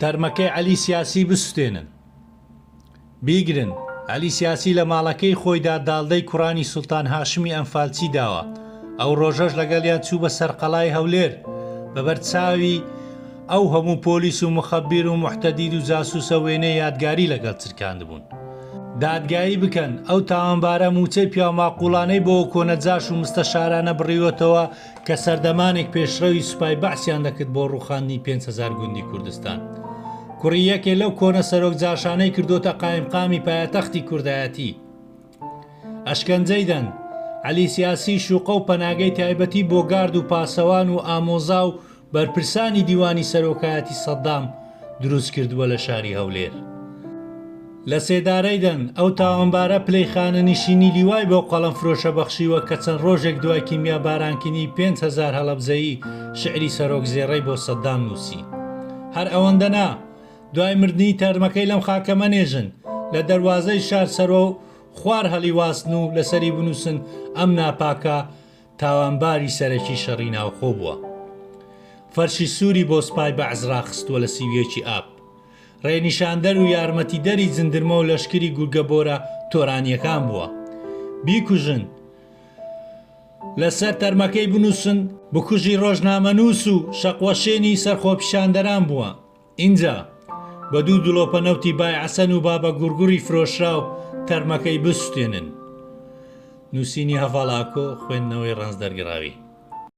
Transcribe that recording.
تەرمەکەی عەلی سیاسی بسووتێنن. بیگرن، عەلی سیاسی لە ماڵەکەی خۆیدا داڵدەی کوڕانی سوڵتان هاشمی ئەنفالچی داوە. ئەو ڕۆژەش لەگەڵیان چوو بە سەرقەڵای هەولێر بەبەر چاوی ئەو هەموو پۆلیس و مخەبیر و محتەدید و جاسووسە وێنەی یادگاری لەگەڵ چرکاندبوون. دادگایی بکەن ئەو تاوانبارە موچەی پیاماقوڵانەی بۆ کۆنەجاش و مستەشارانە بڕیوەتەوە کە سەردەمانێک پێشڕەوی سوپای بەعسیان دەکرد بۆ ڕووخاندنی 5,000 گوندی کوردستان. کوڕی یەکێ لەو کۆنە سەرۆک جاشانەی کردوتە قایمقامی پایتەختی کوردایەتی. ئەشکەنجەی دەن، عەلی سیاسی شوقە و پەناگەی تایبەتی بۆ گارد و پاسەوان و ئامۆزا و بەرپرسانی دیوانی سەرۆکایەتی سەددام دروست کردووە لە شاری هەولێر. لە سێدارەی دەن ئەو تاوانبارە پلەی خانەنشینی لیوای بۆ قەڵەم فرۆشە بەخشیوە کە چەند ڕۆژێک دوای کیمیا بارانکردنی 5,000 هەڵەبجەیی شعری سەرۆک زێڕەی بۆ سەددام نووسی. هەر ئەوەندە نا، دوای مردنی تەرمەکەی لەم خاکەمە نێژن لە دەواازەی شار سەرۆ خوار هەڵی واستن و لەسەری بنووسن ئەم ناپاکە تاوانباری سەرەکی شەڕی ناوخۆ بووە. فەرشی سووری بۆ سوپای بەعز ڕاخستووە لە سیویەکی ئاب. ڕێنیشاندەر و یارمەتیدەری جندرمە و لەشکری گورگەبۆرە تۆرانیەکان بووە. بیکوژن، لەسەر تەرمەکەی بنووسن، بکوژی ڕۆژنامەنووس و شەقوەشێنی سەرخۆپیشاندەران بووە. اینجا بە دوو دڵۆپە نەوتی بای عەسەن و بابە گورگوری فرۆشرا و تەرمەکەی بسووتێنن. نووسینی هەڤاڵاکۆ، خوێندنەوەی ڕەنج دەرگراوی.